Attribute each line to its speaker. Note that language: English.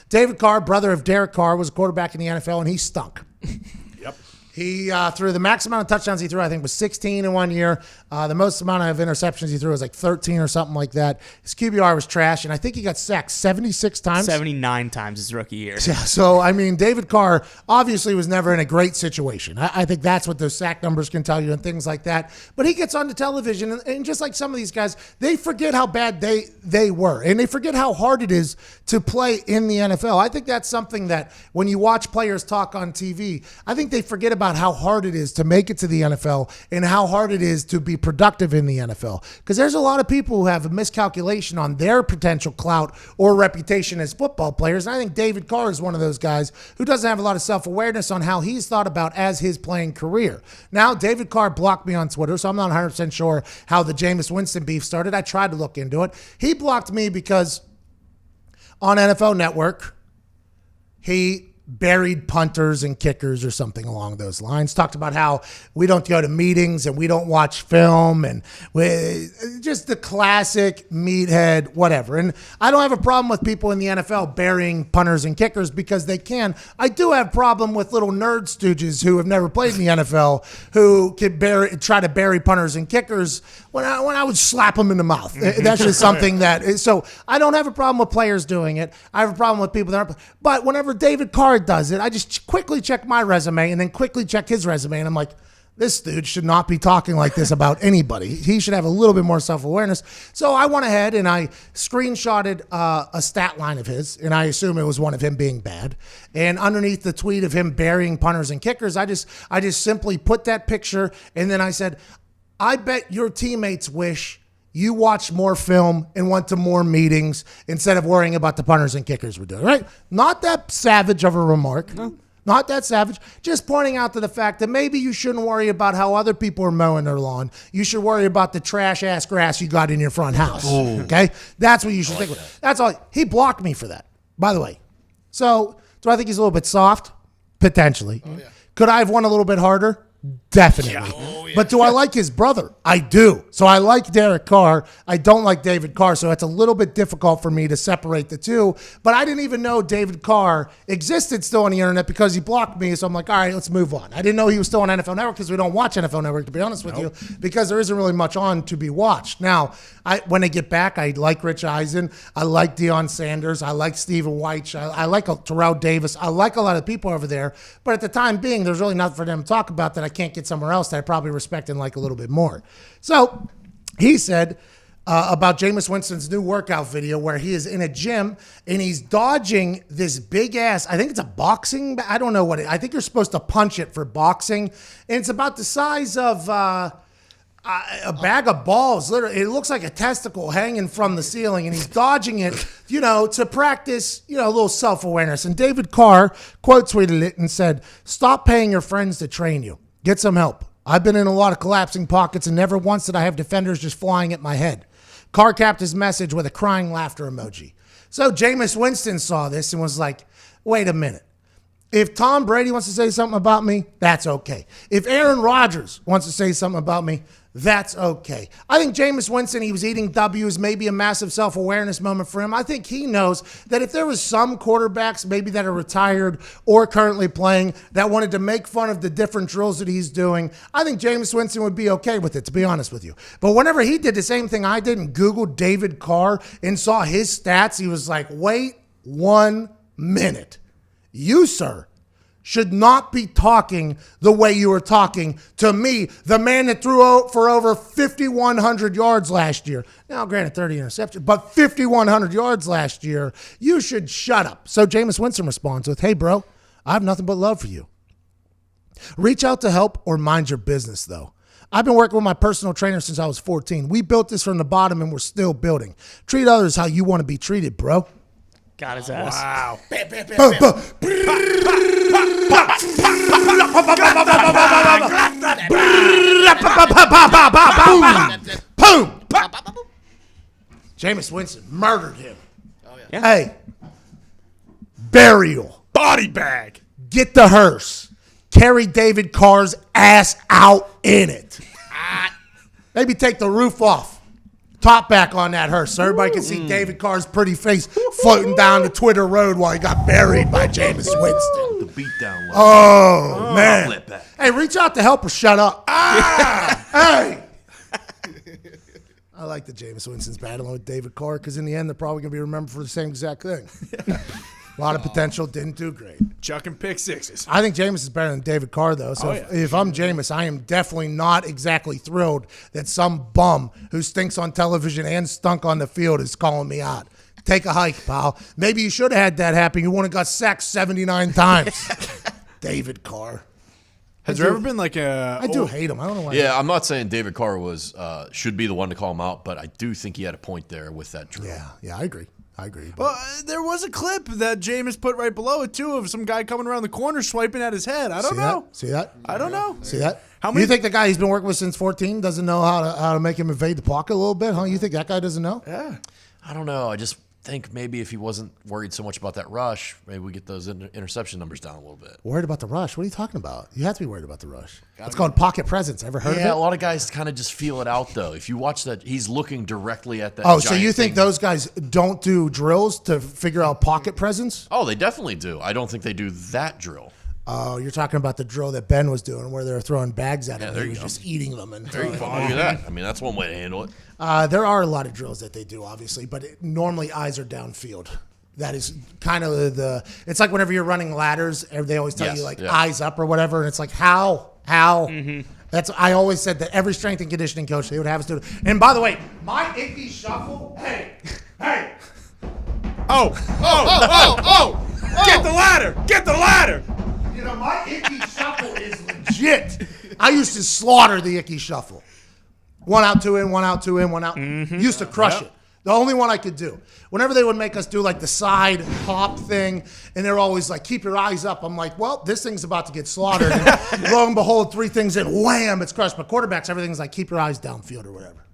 Speaker 1: David Carr, brother of Derek Carr, was a quarterback in the NFL, and he stunk.
Speaker 2: Yep.
Speaker 1: He threw the max amount of touchdowns he threw, I think, was 16 in 1 year. The most amount of interceptions he threw was like 13 or something like that. His QBR was trash, and I think he got sacked 76 times.
Speaker 3: 79 times his rookie year.
Speaker 1: Yeah, so, I mean, David Carr obviously was never in a great situation. I think that's what those sack numbers can tell you and things like that. But he gets onto television, and just like some of these guys, they forget how bad they were, and they forget how hard it is to play in the NFL. I think that's something that when you watch players talk on TV, I think they forget about how hard it is to make it to the NFL and how hard it is to be productive in the NFL. Because there's a lot of people who have a miscalculation on their potential clout or reputation as football players. And I think David Carr is one of those guys who doesn't have a lot of self-awareness on how he's thought about as his playing career. Now, David Carr blocked me on Twitter, so I'm not 100% sure how the Jameis Winston beef started. I tried to look into it. He blocked me because on NFL Network, he buried punters and kickers or something along those lines. Talked about how we don't go to meetings and we don't watch film and just the classic meathead, whatever. And I don't have a problem with people in the NFL burying punters and kickers because they can. I do have a problem with little nerd stooges who have never played in the NFL who can try to bury punters and kickers when I would slap them in the mouth. That's just something that, so I don't have a problem with players doing it. I have a problem with people that aren't. But whenever David Carr does it, I just quickly check my resume and then quickly check his resume, and I'm like, this dude should not be talking like this about anybody. He should have a little bit more self-awareness. So I went ahead and I screenshotted a stat line of his, and I assume it was one of him being bad. And underneath the tweet of him burying punters and kickers, I just simply put that picture, and then I said, I bet your teammates wish you watched more film and went to more meetings instead of worrying about the punters and kickers we're doing, right? Not that savage of a remark. No. Not that savage. Just pointing out to the fact that maybe you shouldn't worry about how other people are mowing their lawn. You should worry about the trash-ass grass you got in your front house, okay? That's what you should think of. That's all. He blocked me for that, by the way. So do I think he's a little bit soft? Potentially. Oh, yeah. Could I have won a little bit harder? Definitely. Yeah. Oh, yeah. But do I like his brother? I do. So I like Derek Carr. I don't like David Carr. So it's a little bit difficult for me to separate the two. But I didn't even know David Carr existed still on the internet because he blocked me. So I'm like, all right, let's move on. I didn't know he was still on NFL Network because we don't watch NFL Network, to be honest with you, because there isn't really much on to be watched. Now, when I get back, I like Rich Eisen. I like Deion Sanders. I like Stephen White. I like Terrell Davis. I like a lot of people over there. But at the time being, there's really nothing for them to talk about that I can't get somewhere else that I probably respect and like a little bit more. So he said about Jameis Winston's new workout video where he is in a gym and he's dodging this big ass, I think it's a boxing, I don't know what I think you're supposed to punch it for boxing. And it's about the size of a bag of balls. Literally, it looks like a testicle hanging from the ceiling, and he's dodging it, to practice, a little self-awareness. And David Carr quote tweeted it and said, "Stop paying your friends to train you. Get some help. I've been in a lot of collapsing pockets, and never once did I have defenders just flying at my head." Carr capped his message with a crying laughter emoji. So Jameis Winston saw this and was like, wait a minute. If Tom Brady wants to say something about me, that's okay. If Aaron Rodgers wants to say something about me, that's okay. I think Jameis Winston, he was eating W's, maybe a massive self-awareness moment for him. I think he knows that if there was some quarterbacks maybe that are retired or currently playing that wanted to make fun of the different drills that he's doing, I think Jameis Winston would be okay with it, to be honest with you. But whenever he did the same thing I did and Googled David Carr and saw his stats, he was like, wait 1 minute. You, sir, should not be talking the way you were talking to me, the man that threw out for over 5,100 yards last year. Now, granted, 30 interceptions, but 5,100 yards last year. You should shut up. So Jameis Winston responds with, hey, bro, I have nothing but love for you. Reach out to help or mind your business, though. I've been working with my personal trainer since I was 14. We built this from the bottom, and we're still building. Treat others how you want to be treated, bro.
Speaker 3: Got his ass.
Speaker 2: Wow.
Speaker 1: Boom. Jameis Winston murdered him.
Speaker 2: Oh, yeah.
Speaker 1: Hey, burial.
Speaker 2: Body bag.
Speaker 1: Get the hearse. Carry David Carr's ass out in it. Maybe take the roof off. top back on that hearse so everybody can see David Carr's pretty face floating down the Twitter road while he got buried by Jameis Winston.
Speaker 4: The beatdown.
Speaker 1: Oh, man.
Speaker 4: Flip back.
Speaker 1: Hey, reach out to help or shut up. Hey. I like that Jameis Winston's battling with David Carr because in the end, they're probably going to be remembered for the same exact thing. A lot of potential, didn't do great.
Speaker 2: Chucking pick sixes.
Speaker 1: I think Jameis is better than David Carr, though. So if I'm Jameis, I am definitely not exactly thrilled that some bum who stinks on television and stunk on the field is calling me out. Take a hike, pal. Maybe you should have had that happen. You wouldn't have got sacked 79 times. David Carr.
Speaker 2: Has there ever been like a...
Speaker 1: I do hate him. I don't know why.
Speaker 4: Yeah, I'm not saying David Carr should be the one to call him out, but I do think he had a point there with that drill.
Speaker 1: Yeah, I agree. But
Speaker 2: Well, there was a clip that Jameis put right below it, too, of some guy coming around the corner swiping at his head. I don't know.
Speaker 1: See that?
Speaker 2: I don't know.
Speaker 1: See that?
Speaker 2: How many-
Speaker 1: You think the guy he's been working with since 14 doesn't know how to make him evade the pocket a little bit, huh? You think that guy doesn't know?
Speaker 2: Yeah.
Speaker 4: I don't know. I just think maybe if he wasn't worried so much about that rush, maybe we get those interception numbers down a little bit.
Speaker 1: Worried about the rush? What are you talking about? You have to be worried about the rush. It's called pocket presence. Ever heard of it?
Speaker 4: Yeah, a lot of guys kind of just feel it out, though. If you watch that, he's looking directly at that.
Speaker 1: Oh, so you
Speaker 4: giant
Speaker 1: think
Speaker 4: thing.
Speaker 1: those guys don't do drills to figure out pocket presence?
Speaker 4: Oh, they definitely do. I don't think they do that drill.
Speaker 1: Oh, you're talking about the drill that Ben was doing where they were throwing bags at him and
Speaker 4: there
Speaker 1: he
Speaker 4: you
Speaker 1: was
Speaker 4: go.
Speaker 1: just eating them. And
Speaker 4: There you go. Look at that. I mean, that's one way to handle it.
Speaker 1: There are a lot of drills that they do, obviously, but normally eyes are downfield. That is kind of it's like whenever you're running ladders, they always tell you eyes up or whatever, and it's like how. I always said that every strength and conditioning coach they would have us do it. And by the way, my icky shuffle. Hey.
Speaker 2: Oh! Get the ladder! Get the ladder!
Speaker 1: You know, my icky shuffle is legit. I used to slaughter the icky shuffle. 1 out, 2 in, 1 out, 2 in, 1 out. Used to crush it. The only one I could do. Whenever they would make us do like the side hop thing, and they're always like, keep your eyes up. I'm like, well, this thing's about to get slaughtered. And lo and behold, 3 things in, wham, it's crushed. But quarterbacks, everything's like, keep your eyes downfield or whatever.